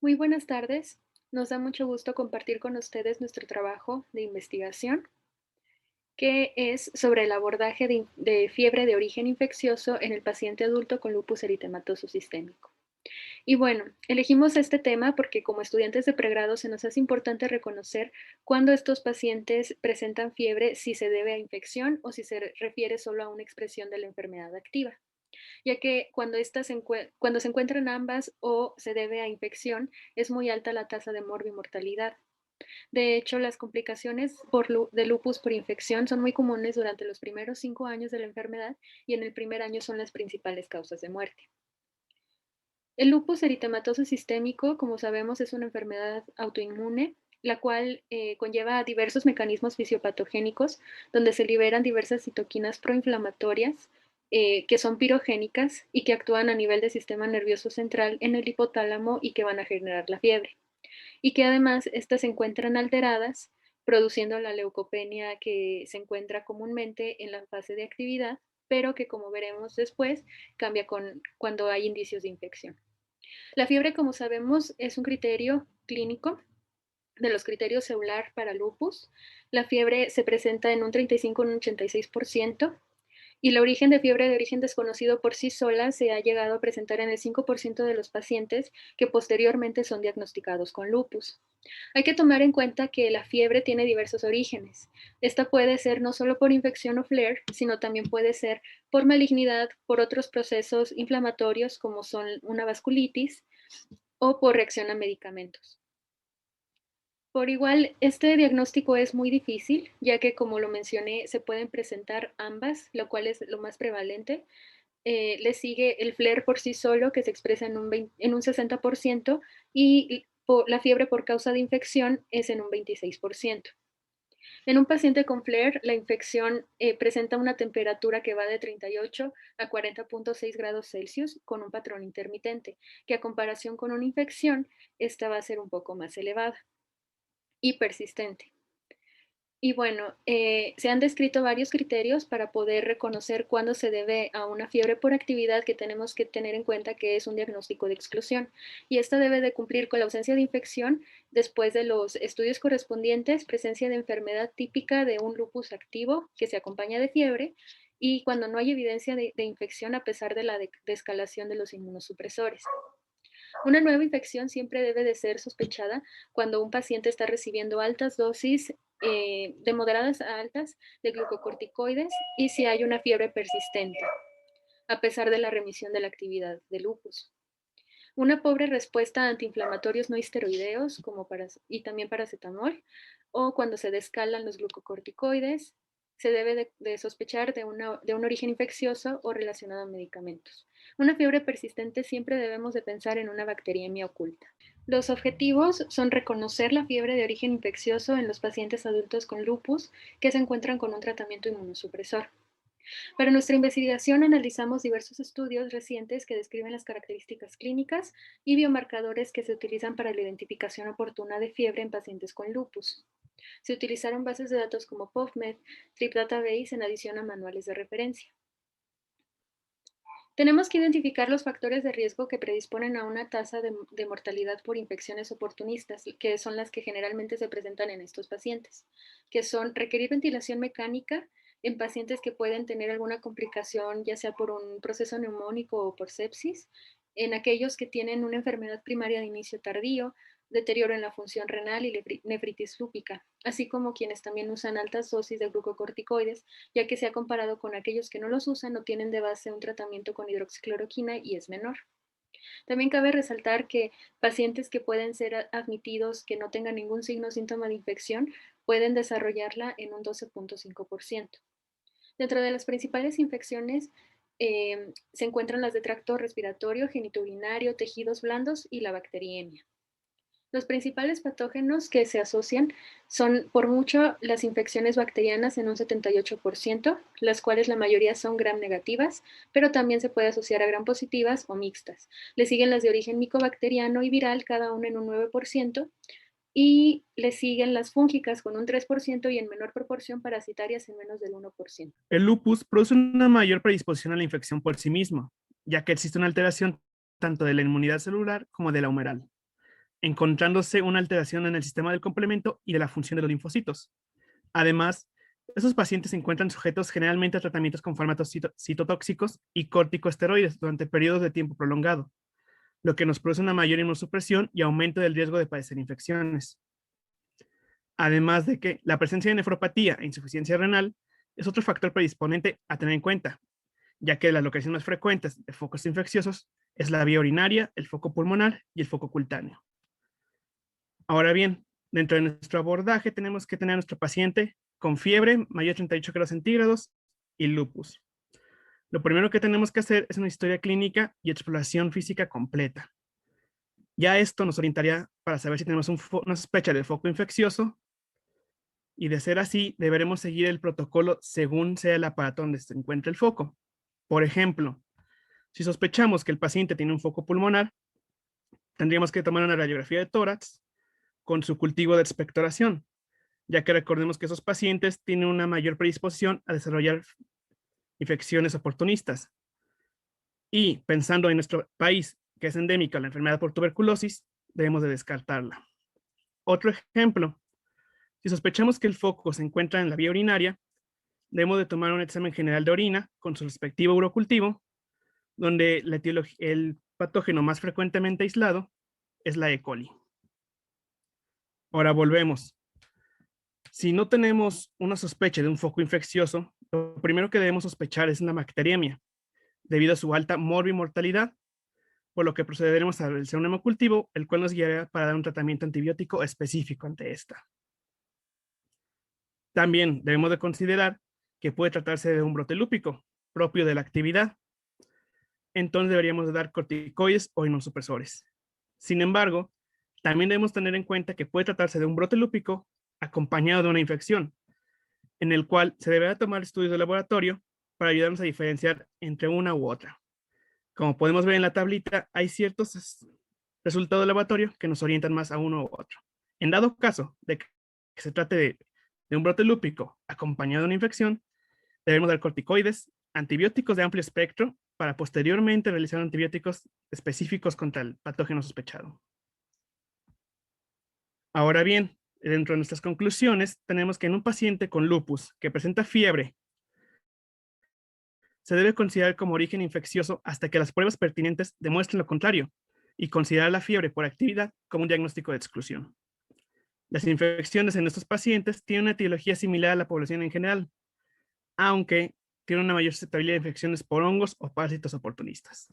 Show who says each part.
Speaker 1: Muy buenas tardes. Nos da mucho gusto compartir con ustedes nuestro trabajo de investigación, que es sobre el abordaje de fiebre de origen infeccioso en el paciente adulto con lupus eritematoso sistémico. Y bueno, elegimos este tema porque como estudiantes de pregrado se nos hace importante reconocer cuándo estos pacientes presentan fiebre, si se debe a infección o si se refiere solo a una expresión de la enfermedad activa, ya que cuando se encuentran ambas o se debe a infección, es muy alta la tasa de morbimortalidad. De hecho, las complicaciones de lupus por infección son muy comunes durante los primeros 5 años de la enfermedad y en el primer año son las principales causas de muerte. El lupus eritematoso sistémico, como sabemos, es una enfermedad autoinmune, la cual conlleva diversos mecanismos fisiopatogénicos, donde se liberan diversas citoquinas proinflamatorias que son pirogénicas y que actúan a nivel del sistema nervioso central en el hipotálamo y que van a generar la fiebre. Y que además estas se encuentran alteradas, produciendo la leucopenia que se encuentra comúnmente en la fase de actividad, pero que como veremos después cambia cuando hay indicios de infección. La fiebre, como sabemos, es un criterio clínico de los criterios celular para lupus. La fiebre se presenta en un 35 o un 86%, y el origen de fiebre de origen desconocido por sí sola se ha llegado a presentar en el 5% de los pacientes que posteriormente son diagnosticados con lupus. Hay que tomar en cuenta que la fiebre tiene diversos orígenes. Esta puede ser no solo por infección o flare, sino también puede ser por malignidad, por otros procesos inflamatorios como son una vasculitis o por reacción a medicamentos. Por igual, este diagnóstico es muy difícil, ya que como lo mencioné, se pueden presentar ambas, lo cual es lo más prevalente. Le sigue el flare por sí solo, que se expresa en un 60%, y la fiebre por causa de infección es en un 26%. En un paciente con flare, la infección presenta una temperatura que va de 38 a 40.6 grados Celsius con un patrón intermitente, que a comparación con una infección, esta va a ser un poco más elevada y persistente. Y bueno, se han descrito varios criterios para poder reconocer cuándo se debe a una fiebre por actividad, que tenemos que tener en cuenta que es un diagnóstico de exclusión. Y esta debe de cumplir con la ausencia de infección después de los estudios correspondientes, presencia de enfermedad típica de un lupus activo que se acompaña de fiebre y cuando no hay evidencia de infección a pesar de la descalación de los inmunosupresores. Una nueva infección siempre debe de ser sospechada cuando un paciente está recibiendo altas dosis de moderadas a altas de glucocorticoides y si hay una fiebre persistente, a pesar de la remisión de la actividad de lupus. Una pobre respuesta a antiinflamatorios no esteroideos y también paracetamol, o cuando se descalan los glucocorticoides, se debe de sospechar de un origen infeccioso o relacionado a medicamentos. Una fiebre persistente siempre debemos de pensar en una bacteriemia oculta. Los objetivos son reconocer la fiebre de origen infeccioso en los pacientes adultos con lupus que se encuentran con un tratamiento inmunosupresor. Para nuestra investigación analizamos diversos estudios recientes que describen las características clínicas y biomarcadores que se utilizan para la identificación oportuna de fiebre en pacientes con lupus. Se utilizaron bases de datos como PubMed, TripDatabase en adición a manuales de referencia. Tenemos que identificar los factores de riesgo que predisponen a una tasa de mortalidad por infecciones oportunistas, que son las que generalmente se presentan en estos pacientes, que son requerir ventilación mecánica en pacientes que pueden tener alguna complicación, ya sea por un proceso neumónico o por sepsis, en aquellos que tienen una enfermedad primaria de inicio tardío, deterioro en la función renal y nefritis lúpica, así como quienes también usan altas dosis de glucocorticoides, ya que se ha comparado con aquellos que no los usan o tienen de base un tratamiento con hidroxicloroquina y es menor. También cabe resaltar que pacientes que pueden ser admitidos que no tengan ningún signo o síntoma de infección pueden desarrollarla en un 12.5%. Dentro de las principales infecciones se encuentran las de tracto respiratorio, genitourinario, tejidos blandos y la bacteriemia. Los principales patógenos que se asocian son por mucho las infecciones bacterianas en un 78%, las cuales la mayoría son gram negativas, pero también se puede asociar a gram positivas o mixtas. Le siguen las de origen micobacteriano y viral, cada una en un 9%, y le siguen las fúngicas con un 3% y en menor proporción parasitarias en menos del 1%.
Speaker 2: El lupus produce una mayor predisposición a la infección por sí mismo, ya que existe una alteración tanto de la inmunidad celular como de la humoral. encontrándose una alteración en el sistema del complemento y de la función de los linfocitos. Además, esos pacientes se encuentran sujetos generalmente a tratamientos con fármacos citotóxicos y corticosteroides durante periodos de tiempo prolongado, lo que nos produce una mayor inmunosupresión y aumento del riesgo de padecer infecciones. Además de que la presencia de nefropatía e insuficiencia renal es otro factor predisponente a tener en cuenta, ya que las locaciones más frecuentes de focos infecciosos es la vía urinaria, el foco pulmonar y el foco cutáneo. Ahora bien, dentro de nuestro abordaje tenemos que tener a nuestro paciente con fiebre mayor de 38 grados centígrados y lupus. Lo primero que tenemos que hacer es una historia clínica y exploración física completa. Ya esto nos orientaría para saber si tenemos una sospecha de foco infeccioso, y de ser así, deberemos seguir el protocolo según sea el aparato donde se encuentre el foco. Por ejemplo, si sospechamos que el paciente tiene un foco pulmonar, tendríamos que tomar una radiografía de tórax con su cultivo de expectoración, ya que recordemos que esos pacientes tienen una mayor predisposición a desarrollar infecciones oportunistas. Y pensando en nuestro país, que es endémica la enfermedad por tuberculosis, debemos de descartarla. Otro ejemplo, si sospechamos que el foco se encuentra en la vía urinaria, debemos de tomar un examen general de orina con su respectivo urocultivo, donde el patógeno más frecuentemente aislado es la E. coli. Ahora volvemos. Si no tenemos una sospecha de un foco infeccioso, lo primero que debemos sospechar es la bacteriemia, debido a su alta morbimortalidad, por lo que procederemos a realizar un hemocultivo, el cual nos guiará para dar un tratamiento antibiótico específico ante esta. También debemos de considerar que puede tratarse de un brote lúpico, propio de la actividad. Entonces deberíamos de dar corticoides o inmunosupresores. Sin embargo, también debemos tener en cuenta que puede tratarse de un brote lúpico acompañado de una infección, en el cual se deberá tomar estudios de laboratorio para ayudarnos a diferenciar entre una u otra. Como podemos ver en la tablita, hay ciertos resultados de laboratorio que nos orientan más a uno u otro. En dado caso de que se trate de un brote lúpico acompañado de una infección, debemos dar corticoides, antibióticos de amplio espectro, para posteriormente realizar antibióticos específicos contra el patógeno sospechado. Ahora bien, dentro de nuestras conclusiones, tenemos que en un paciente con lupus que presenta fiebre, se debe considerar como origen infeccioso hasta que las pruebas pertinentes demuestren lo contrario, y considerar la fiebre por actividad como un diagnóstico de exclusión. Las infecciones en estos pacientes tienen una etiología similar a la población en general, aunque tienen una mayor susceptibilidad a infecciones por hongos o parásitos oportunistas.